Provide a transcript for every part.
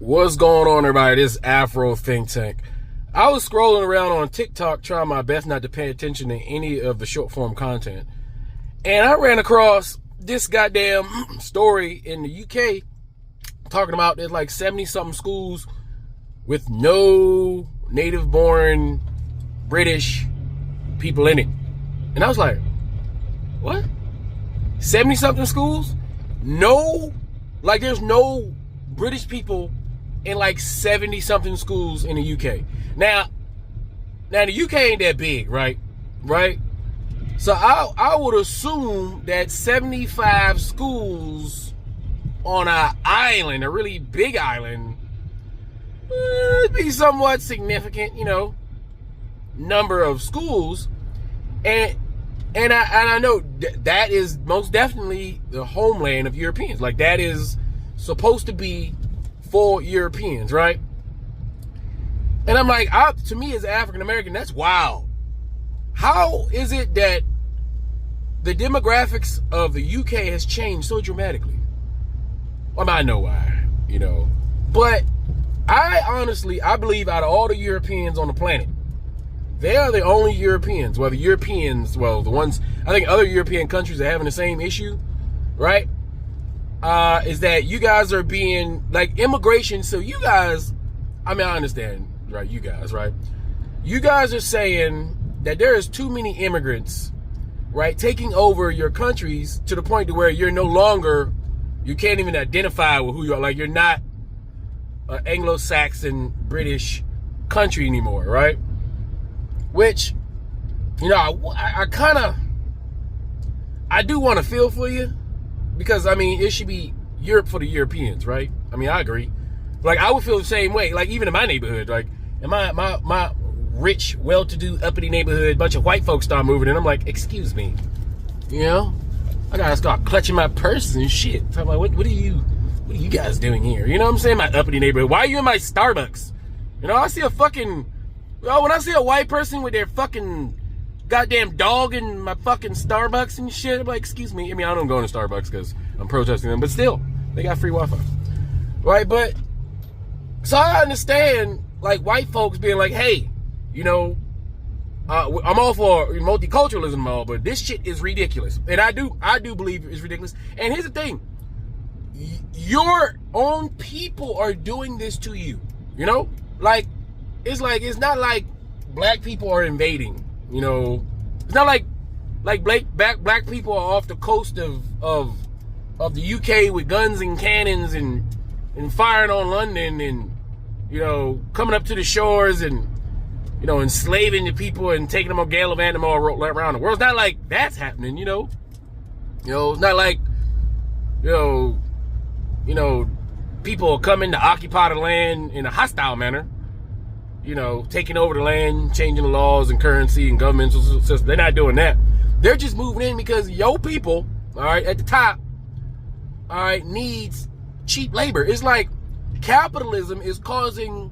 What's going on, everybody? This is Afro Think Tank. I was scrolling around on TikTok trying my best not to pay attention to any of the short form content. And I ran across this goddamn story in the UK talking about there's like 70-something schools with no native born British people in it. And I was like, what? 70-something schools? No, like there's no British people in like 70-something schools in the UK. Now the UK ain't that big, right? Right? So I would assume that 75 schools on an island, a really big island, would be somewhat significant, number of schools. And I know that is most definitely the homeland of Europeans. Like that is supposed to be for Europeans, right? And I'm like, to me as an African American, that's wild. How is it that the demographics of the UK has changed so dramatically? Well, I know why, but I believe out of all the Europeans on the planet, they are the only Europeans, the ones, I think other European countries are having the same issue, right? Is that you guys are being, like, immigration, so you guys, I understand, right, you guys, right? You guys are saying that there is too many immigrants, right, taking over your countries to the point to where you're no longer, you can't even identify with who you are, like, you're not an Anglo-Saxon British country anymore, right? Which, I do want to feel for you, because, it should be Europe for the Europeans, right? I agree. Like, I would feel the same way, like, even in my neighborhood, like, in my rich, well-to-do, uppity neighborhood, a bunch of white folks start moving in, I'm like, excuse me, I gotta start clutching my purse and shit. So I'm like, what are you guys doing here? You know what I'm saying? My uppity neighborhood. Why are you in my Starbucks? I see when I see a white person with their fucking goddamn dog in my fucking Starbucks and shit, I'm like, excuse me. I don't go to Starbucks because I'm protesting them, but still, they got free Wi-Fi. Right? But, so I understand, like, white folks being like, hey, I'm all for multiculturalism and all, but this shit is ridiculous. And I do believe it's ridiculous. And here's the thing. Your own people are doing this to you. It's not like black people are invading. It's not like black people are off the coast of the UK with guns and cannons and firing on London and coming up to the shores and enslaving the people and taking them on gallivanting them all around the world. It's not like that's happening. It's not like people are coming to occupy the land in a hostile manner. Taking over the land, changing the laws and currency and governmental system. They're not doing that. They're just moving in because your people, all right, at the top, all right, needs cheap labor. It's like capitalism is causing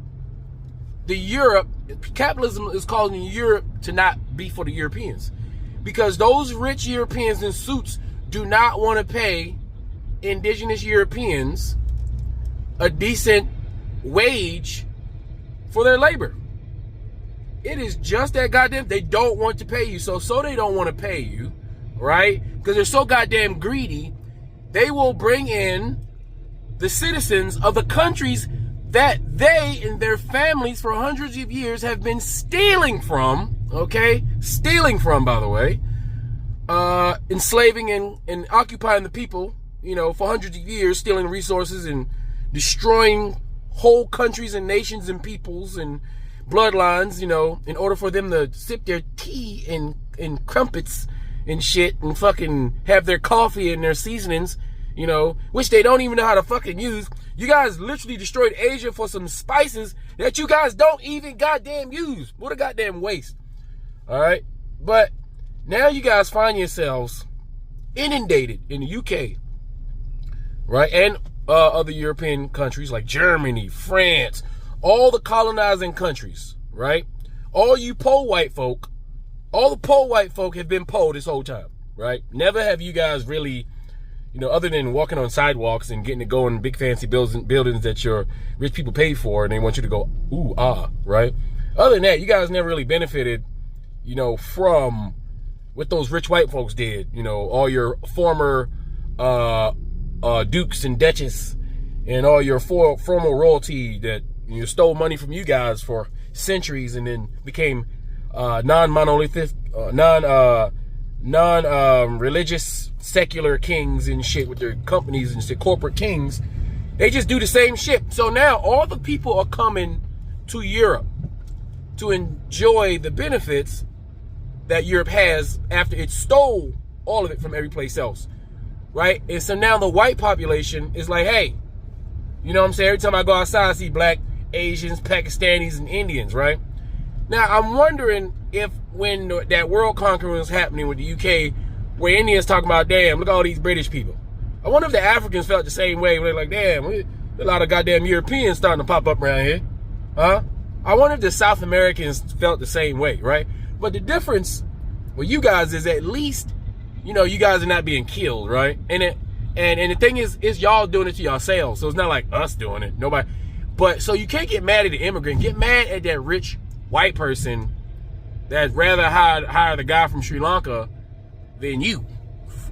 Europe to not be for the Europeans. Because those rich Europeans in suits do not want to pay indigenous Europeans a decent wage for their labor. It is just that goddamn, they don't want to pay you. So they don't want to pay you, right? Because they're so goddamn greedy, they will bring in the citizens of the countries that they and their families for hundreds of years have been stealing from, okay? Stealing from, by the way. Enslaving and occupying the people, for hundreds of years, stealing resources and destroying whole countries and nations and peoples and bloodlines, in order for them to sip their tea and crumpets and shit and fucking have their coffee and their seasonings, which they don't even know how to fucking use. You guys literally destroyed Asia for some spices that you guys don't even goddamn use. What a goddamn waste. All right. But now you guys find yourselves inundated in the UK, right? And other European countries like Germany, France, all the colonizing countries, right? All you poor white folk, all the poor white folk have been poor this whole time, right? Never have you guys really, other than walking on sidewalks and getting to go in big fancy buildings that your rich people pay for, and they want you to go, ooh, ah, right? Other than that, you guys never really benefited, from what those rich white folks did. All your former dukes and duchess and all your former royalty that stole money from you guys for centuries and then became non-monolithic, non-religious secular kings and shit with their companies and shit, corporate kings. They just do the same shit. So now all the people are coming to Europe to enjoy the benefits that Europe has after it stole all of it from every place else, right? And so now the white population is like, hey, you know what I'm saying? Every time I go outside, I see black, Asians, Pakistanis, and Indians, right? Now, I'm wondering if when that world conquering was happening with the UK, where Indians talking about, damn, look at all these British people. I wonder if the Africans felt the same way. They're like, damn, a lot of goddamn Europeans starting to pop up around here. Huh? I wonder if the South Americans felt the same way, right? But the difference with you guys is at least, you guys are not being killed, right? And the thing is y'all doing it to yourselves. So it's not like us doing it. Nobody. But so you can't get mad at the immigrant. Get mad at that rich white person that'd rather hire the guy from Sri Lanka than you.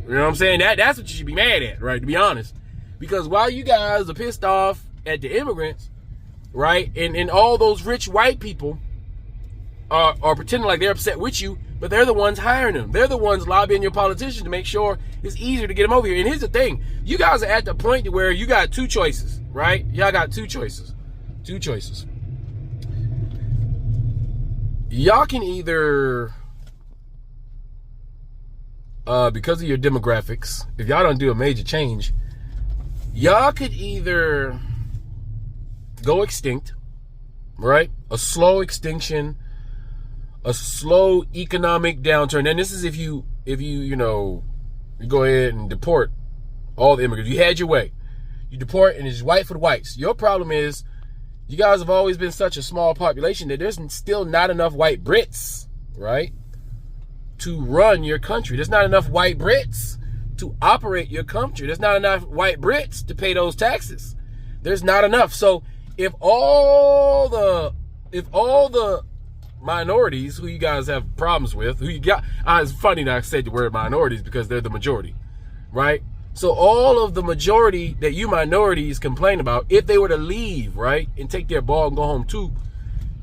You know what I'm saying? That's what you should be mad at, right? To be honest. Because while you guys are pissed off at the immigrants, right? And all those rich white people are pretending like they're upset with you, but they're the ones hiring them. They're the ones lobbying your politicians to make sure it's easier to get them over here. And here's the thing. You guys are at the point where you got two choices, right? Y'all got two choices. Two choices. Y'all can either, because of your demographics, if y'all don't do a major change, y'all could either go extinct, right? A slow extinction, a slow economic downturn. And this is if you go ahead and deport all the immigrants. You had your way. You deport and it's white for the whites. Your problem is you guys have always been such a small population that there's still not enough white Brits, right, to run your country. There's not enough white Brits to operate your country. There's not enough white Brits to pay those taxes. There's not enough. So if all the minorities who you guys have problems with, who you got, it's funny that I said the word minorities because they're the majority, right? So all of the majority that you minorities complain about, if they were to leave, right, and take their ball and go home too,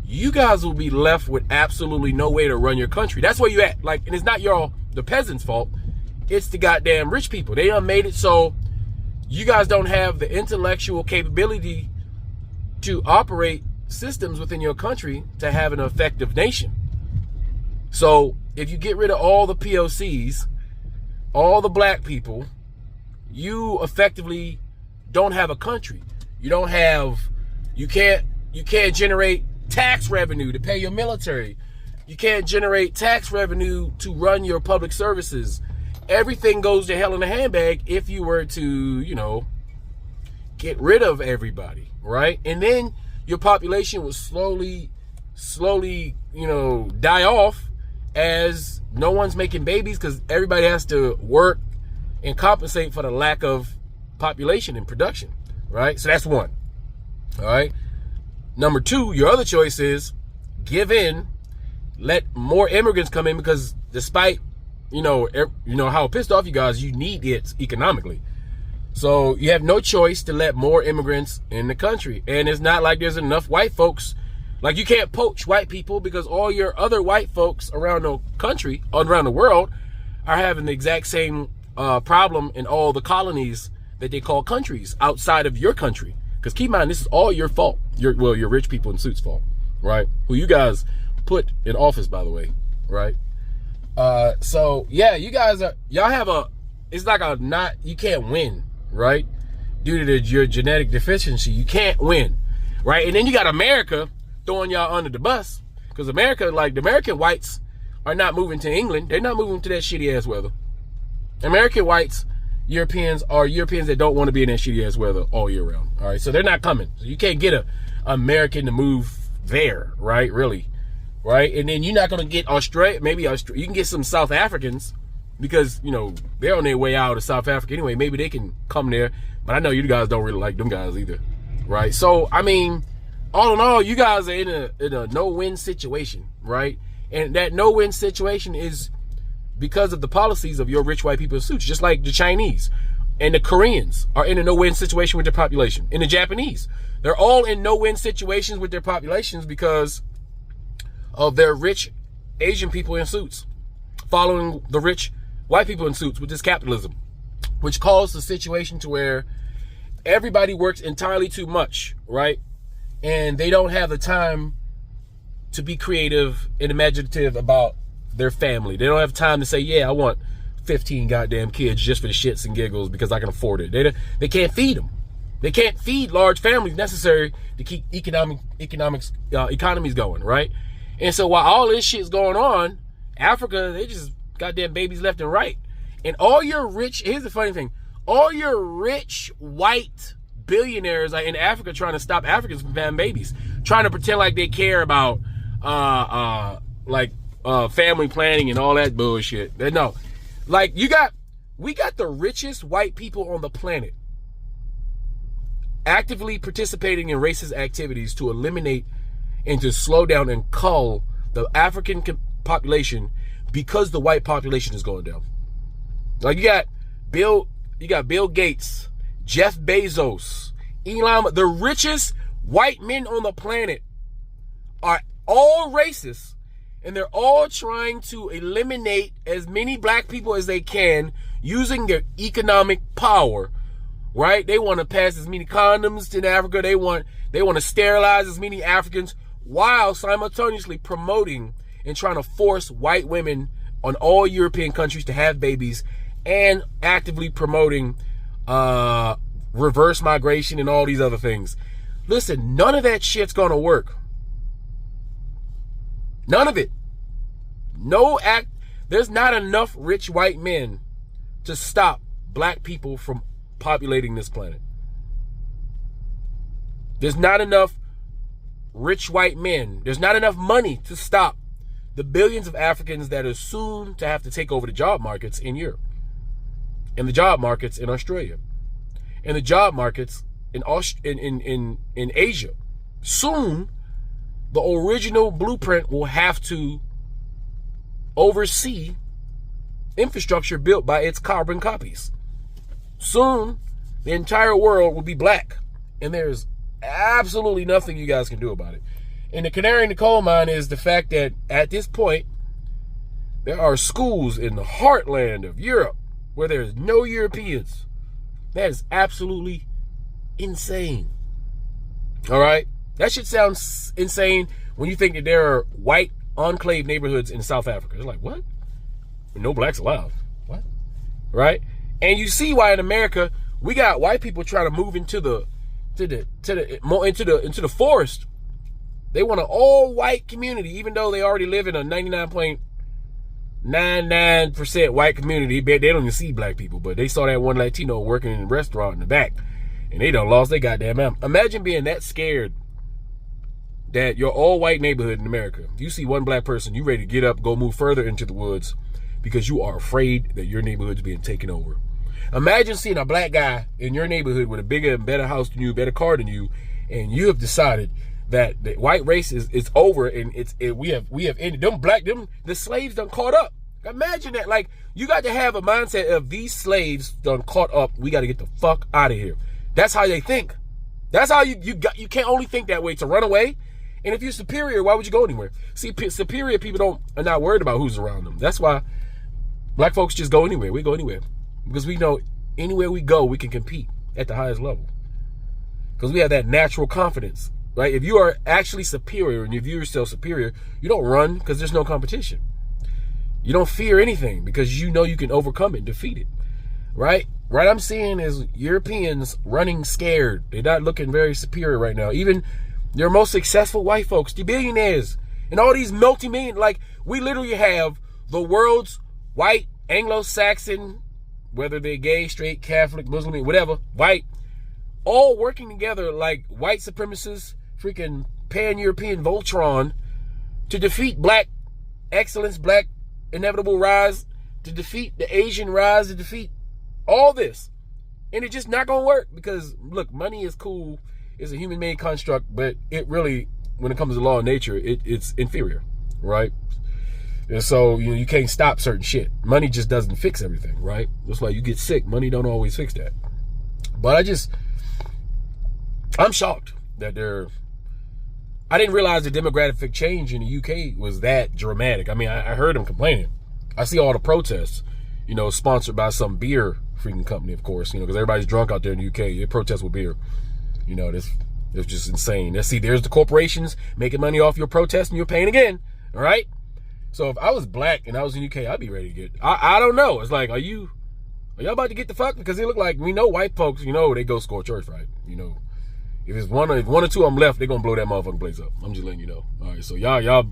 you guys will be left with absolutely no way to run your country. That's where you at. Like, and it's not the peasants' fault. It's the goddamn rich people. They done made it so you guys don't have the intellectual capability to operate systems within your country to have an effective nation. So if you get rid of all the POCs, all the black people, you effectively don't have a country. You can't generate tax revenue to pay your military. You can't generate tax revenue to run your public services. Everything goes to hell in a handbag if you were to, get rid of everybody, right? And then your population will slowly, die off as no one's making babies because everybody has to work and compensate for the lack of population and production, right? So that's one, all right? Number two, your other choice is give in, let more immigrants come in because despite, how pissed off you guys, you need it economically. So you have no choice to let more immigrants in the country. And it's not like there's enough white folks. Like you can't poach white people because all your other white folks around the country, around the world, are having the exact same problem in all the colonies that they call countries outside of your country. Because keep in mind, this is all your fault. Your rich people in suits fault, right? Who you guys put in office, by the way, right? So yeah, you guys it's like you can't win, right? Due to your genetic deficiency, you can't win, right? And then you got America throwing y'all under the bus because the American whites are not moving to England. They're not moving to that shitty ass weather. American whites, Europeans are Europeans that don't want to be in that shitty ass weather all year round. All right, so they're not coming. So you can't get a American to move there, right? Really, right? And then you're not gonna get Australia. Maybe you can get some South Africans because, you know, they're on their way out of South Africa anyway. Maybe they can come there. But I know you guys don't really like them guys either, right? So, I mean, all in all, you guys are in a no-win situation, right? And that no-win situation is because of the policies of your rich white people in suits, just like the Chinese and the Koreans are in a no-win situation with their population. And the Japanese, they're all in no-win situations with their populations because of their rich Asian people in suits, following the rich white people in suits with this capitalism, which caused the situation to where everybody works entirely too much, right? And they don't have the time to be creative and imaginative about their family. They don't have time to say, yeah, I want 15 goddamn kids just for the shits and giggles because I can afford it. They can't feed them. They can't feed large families necessary to keep economies going, right? And so while all this shit's going on, Africa, they just goddamn babies left and right. And all your rich, here's the funny thing, all your rich white billionaires are in Africa trying to stop Africans from having babies, trying to pretend like they care about family planning and all that bullshit. No, like we got the richest white people on the planet actively participating in racist activities to eliminate and to slow down and cull the African population because the white population is going down. Like you got Bill Gates, Jeff Bezos, Elon, the richest white men on the planet are all racist, and they're all trying to eliminate as many black people as they can using their economic power, right? They want to pass as many condoms in Africa. They want to sterilize as many Africans while simultaneously promoting and trying to force white women on all European countries to have babies and actively promoting reverse migration and all these other things. Listen, none of that shit's gonna work. None of it. There's not enough rich white men to stop black people from populating this planet. There's not enough rich white men. There's not enough money to stop the billions of Africans that are soon to have to take over the job markets in Europe, and the job markets in Australia, and the job markets in Asia. Soon, the original blueprint will have to oversee infrastructure built by its carbon copies. Soon, the entire world will be black, and there's absolutely nothing you guys can do about it. And the canary in the coal mine is the fact that at this point, there are schools in the heartland of Europe where there's no Europeans. That is absolutely insane. All right? That shit sounds insane when you think that there are white enclave neighborhoods in South Africa. It's like, what? No blacks allowed. What? Right? And you see why in America we got white people trying to move into the forest. They want an all-white community, even though they already live in a 99.99% white community. They don't even see black people, but they saw that one Latino working in a restaurant in the back, and they done lost their goddamn mind. Imagine being that scared that your all-white neighborhood in America, you see one black person, you ready to get up, go move further into the woods because you are afraid that your neighborhood's being taken over. Imagine seeing a black guy in your neighborhood with a bigger and better house than you, better car than you, and you have decided that the white race is over, and we have ended the slaves done caught up. Imagine that. Like, you got to have a mindset of these slaves done caught up. We got to get the fuck out of here. That's how they think. That's how you can't only think that way to run away. And if you're superior, why would you go anywhere? See, superior people are not worried about who's around them. That's why black folks just go anywhere. We go anywhere because we know anywhere we go, we can compete at the highest level because we have that natural confidence. Right? If you are actually superior and you view yourself superior, you don't run because there's no competition. You don't fear anything because you know you can overcome it and defeat it. Right? Right, I'm seeing is Europeans running scared. They're not looking very superior right now. Even their most successful white folks, the billionaires, and all these multi-million, like, we literally have the world's white, Anglo-Saxon, whether they're gay, straight, Catholic, Muslim, whatever, white, all working together like white supremacists, freaking pan-European Voltron to defeat black excellence, black inevitable rise, to defeat the Asian rise, to defeat all this. And it's just not going to work because, look, money is cool. It's a human-made construct, but it really, when it comes to law of nature, it's inferior, right? And so, you can't stop certain shit. Money just doesn't fix everything, right? Just like you get sick, money don't always fix that. But I'm shocked that I didn't realize the demographic change in the UK was that dramatic. I mean, I heard them complaining. I see all the protests, sponsored by some beer freaking company, of course, because everybody's drunk out there in the UK. They protest with beer. It's just insane. Let's see, there's the corporations making money off your protest and you're paying again. All right. So if I was black and I was in the UK, I'd be ready to get, I don't know. It's like, are y'all about to get the fuck? Because they look like, we know white folks, they go scorch earth, right? If it's one or two of them left, they're going to blow that motherfucking place up. I'm just letting you know. All right. So y'all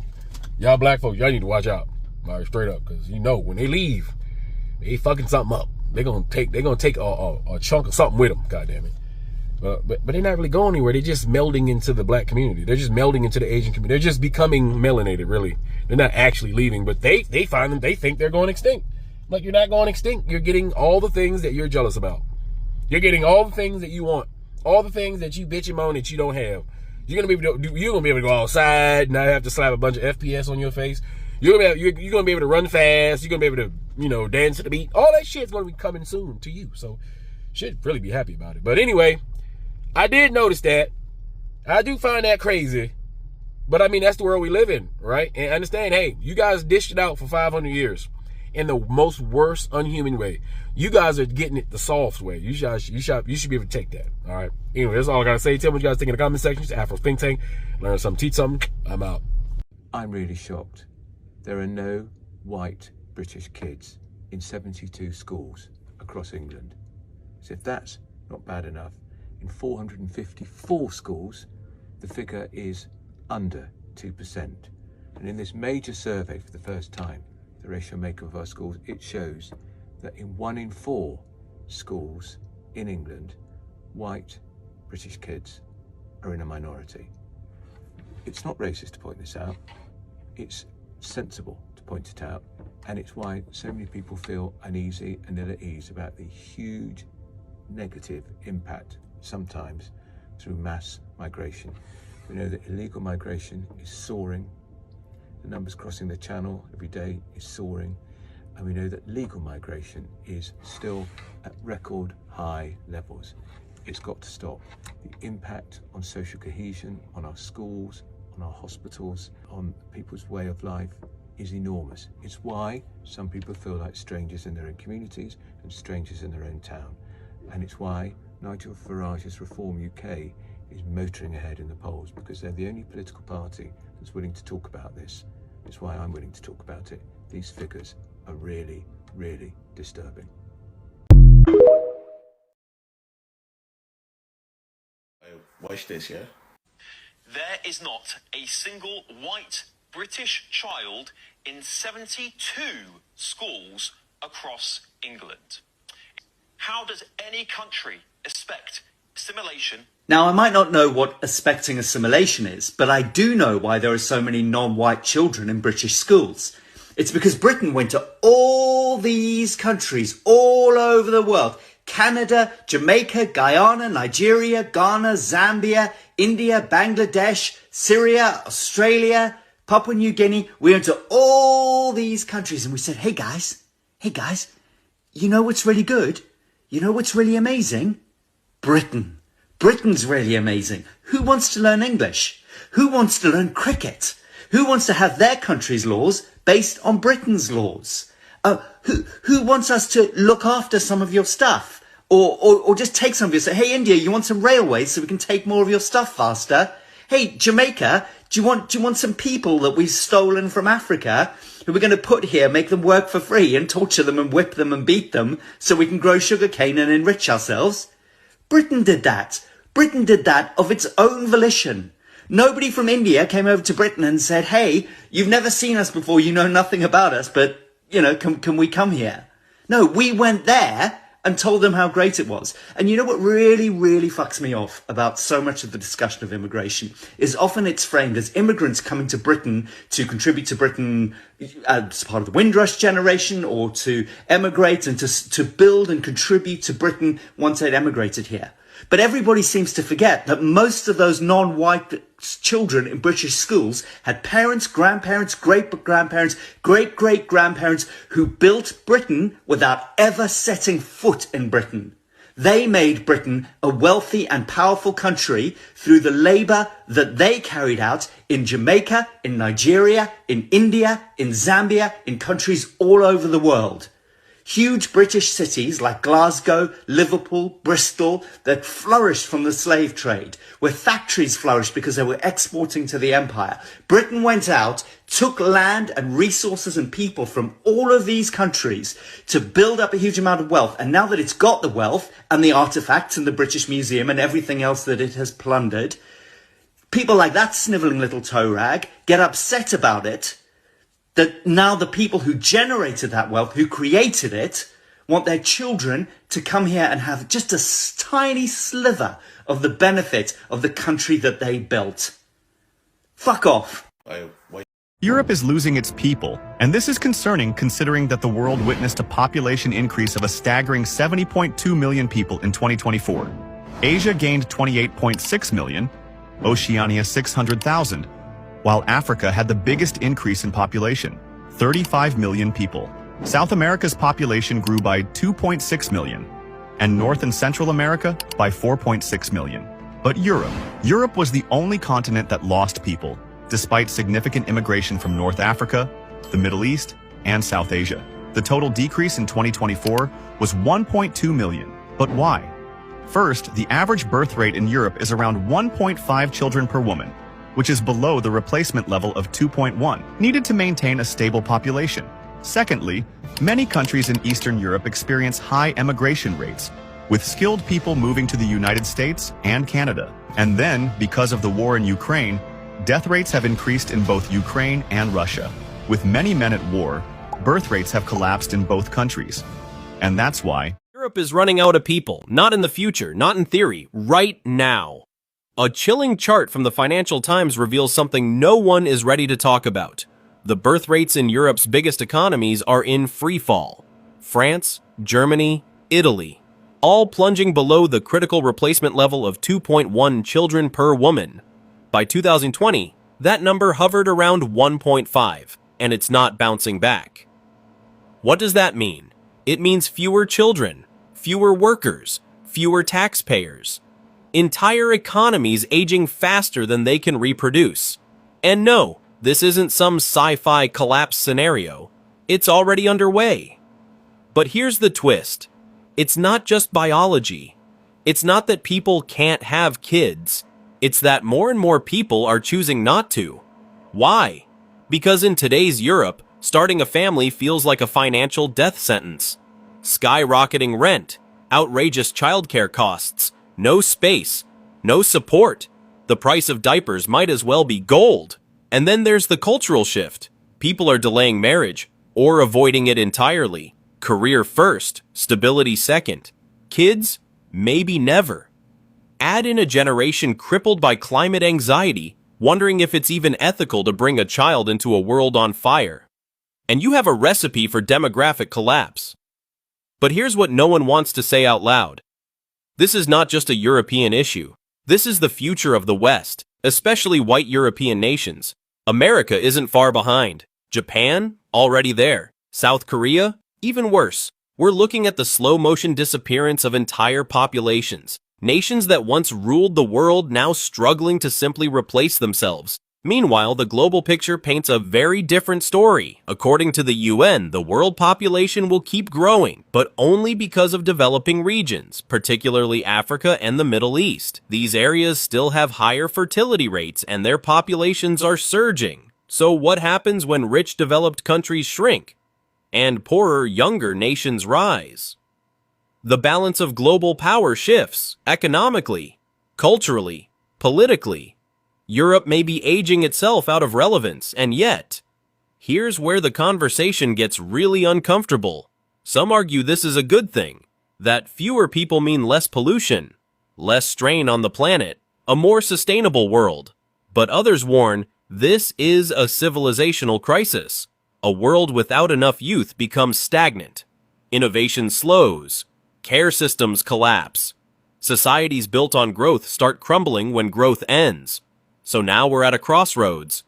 black folks, y'all need to watch out. All right. Straight up. Because when they leave, they fucking something up. They're going to take a chunk of something with them. God damn it. But they're not really going anywhere. They're just melding into the black community. They're just melding into the Asian community. They're just becoming melanated, really. They're not actually leaving, but they think they're going extinct. Like, you're not going extinct. You're getting all the things that you're jealous about. You're getting all the things that you want. All the things that you bitch and moan that you don't have. You're gonna be able to go outside and not have to slap a bunch of FPS on your face. You're gonna be able to run fast. You're gonna be able to, dance to the beat. All that shit's gonna be coming soon to you. So, should really be happy about it. But anyway, I did notice that. I do find that crazy. But I mean, that's the world we live in, right? And understand, hey, you guys dished it out for 500 years in the most worst, unhuman way. You guys are getting it the soft way. You should be able to take that. All right. Anyway, that's all I gotta say. Tell me what you guys think in the comment section. It's Afro Think Tank. Learn something, teach something. I'm out. I'm really shocked. There are no white British kids in 72 schools across England. So if that's not bad enough, in 454 schools, the figure is under 2%. And in this major survey for the first time, the racial makeup of our schools, it shows that in 1 in 4 schools in England, white British kids are in a minority. It's not racist to point this out. It's sensible to point it out. And it's why so many people feel uneasy and ill at ease about the huge negative impact sometimes through mass migration. We know that illegal migration is soaring. The numbers crossing the channel every day is soaring. And we know that legal migration is still at record high levels. It's got to stop. The impact on social cohesion, on our schools, on our hospitals, on people's way of life is enormous. It's why some people feel like strangers in their own communities and strangers in their own town. And it's why Nigel Farage's Reform UK is motoring ahead in the polls, because they're the only political party that's willing to talk about this. It's why I'm willing to talk about it. These figures are really, really disturbing. Watch this, yeah? There is not a single white British child in 72 schools across England. How does any country expect assimilation? Now, I might not know what expecting assimilation is, but I do know why there are so many non-white children in British schools. It's because Britain went to all these countries all over the world. Canada, Jamaica, Guyana, Nigeria, Ghana, Zambia, India, Bangladesh, Syria, Australia, Papua New Guinea. We went to all these countries and we said, hey guys, you know what's really good? You know what's really amazing? Britain. Britain's really amazing. Who wants to learn English? Who wants to learn cricket? Who wants to have their country's laws based on Britain's laws? Who wants us to look after some of your stuff? Or just take some of your stuff? Hey, India, you want some railways so we can take more of your stuff faster? Hey, Jamaica, do you want some people that we've stolen from Africa who we're going to put here, make them work for free and torture them and whip them and beat them so we can grow sugarcane and enrich ourselves? Britain did that. Britain did that of its own volition. Nobody from India came over to Britain and said, hey, you've never seen us before, you know nothing about us, but, can we come here? No, we went there and told them how great it was. And you know what really, really fucks me off about so much of the discussion of immigration is often it's framed as immigrants coming to Britain to contribute to Britain as part of the Windrush generation, or to emigrate and to build and contribute to Britain once they'd emigrated here. But everybody seems to forget that most of those non-white children in British schools had parents, grandparents, great-grandparents, great-great-grandparents who built Britain without ever setting foot in Britain. They made Britain a wealthy and powerful country through the labour that they carried out in Jamaica, in Nigeria, in India, in Zambia, in countries all over the world. Huge British cities like Glasgow, Liverpool, Bristol that flourished from the slave trade, where factories flourished because they were exporting to the empire. Britain went out, took land and resources and people from all of these countries to build up a huge amount of wealth. And now that it's got the wealth and the artifacts and the British Museum and everything else that it has plundered, people like that snivelling little toe rag get upset about it. That now the people who generated that wealth, who created it, want their children to come here and have just a tiny sliver of the benefit of the country that they built. Fuck off. Europe is losing its people, and this is concerning considering that the world witnessed a population increase of a staggering 70.2 million people in 2024. Asia gained 28.6 million, Oceania 600,000, while Africa had the biggest increase in population, 35 million people. South America's population grew by 2.6 million, and North and Central America by 4.6 million. But Europe was the only continent that lost people, despite significant immigration from North Africa, the Middle East, and South Asia. The total decrease in 2024 was 1.2 million. But why? First, the average birth rate in Europe is around 1.5 children per woman, which is below the replacement level of 2.1, needed to maintain a stable population. Secondly, many countries in Eastern Europe experience high emigration rates, with skilled people moving to the United States and Canada. And then, because of the war in Ukraine, death rates have increased in both Ukraine and Russia. With many men at war, birth rates have collapsed in both countries. And that's why Europe is running out of people, not in the future, not in theory, right now. A chilling chart from the Financial Times reveals something no one is ready to talk about. The birth rates in Europe's biggest economies are in free fall. France, Germany, Italy, all plunging below the critical replacement level of 2.1 children per woman. By 2020, that number hovered around 1.5, and it's not bouncing back. What does that mean? It means fewer children, fewer workers, fewer taxpayers. Entire economies aging faster than they can reproduce. And no, this isn't some sci-fi collapse scenario. It's already underway. But here's the twist. It's not just biology. It's not that people can't have kids. It's that more and more people are choosing not to. Why? Because in today's Europe, starting a family feels like a financial death sentence. Skyrocketing rent, outrageous childcare costs, no space, no support. The price of diapers might as well be gold. And then there's the cultural shift. People are delaying marriage or avoiding it entirely. Career first, stability second. Kids, maybe never. Add in a generation crippled by climate anxiety, wondering if it's even ethical to bring a child into a world on fire. And you have a recipe for demographic collapse. But here's what no one wants to say out loud. This is not just a European issue. This is the future of the West, especially white European nations. America isn't far behind. Japan? Already there. South Korea? Even worse. We're looking at the slow-motion disappearance of entire populations. Nations that once ruled the world now struggling to simply replace themselves. Meanwhile, the global picture paints a very different story. According to the UN, the world population will keep growing, but only because of developing regions, particularly Africa and the Middle East. These areas still have higher fertility rates and their populations are surging. So what happens when rich developed countries shrink and poorer, younger nations rise? The balance of global power shifts economically, culturally, politically. Europe may be aging itself out of relevance, and yet, here's where the conversation gets really uncomfortable. Some argue this is a good thing. that fewer people mean less pollution, less strain on the planet, a more sustainable world. But others warn this is a civilizational crisis. A world without enough youth becomes stagnant. Innovation slows. Care systems collapse. Societies built on growth start crumbling when growth ends. So now we're at a crossroads.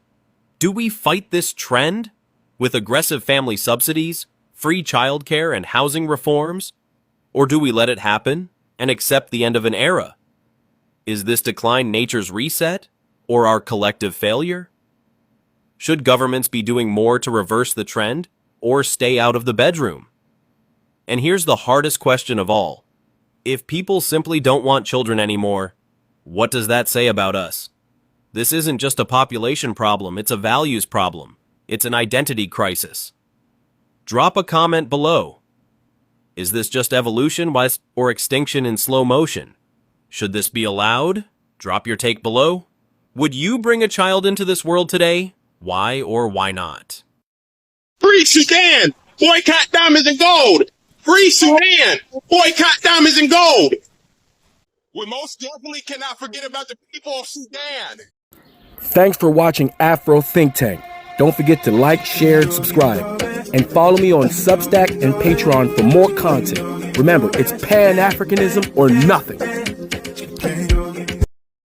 Do we fight this trend with aggressive family subsidies, free childcare, and housing reforms? Or do we let it happen and accept the end of an era? Is this decline nature's reset or our collective failure? Should governments be doing more to reverse the trend or stay out of the bedroom? And here's the hardest question of all. If people simply don't want children anymore, what does that say about us? This isn't just a population problem, it's a values problem. It's an identity crisis. Drop a comment below. Is this just evolution or extinction in slow motion? Should this be allowed? Drop your take below. Would you bring a child into this world today? Why or why not? Free Sudan! Boycott diamonds and gold! Free Sudan! Boycott diamonds and gold! We most definitely cannot forget about the people of Sudan. Thanks for watching Afro Think Tank. Don't forget to like, share, and subscribe. And follow me on Substack and Patreon for more content. Remember, it's Pan-Africanism or nothing.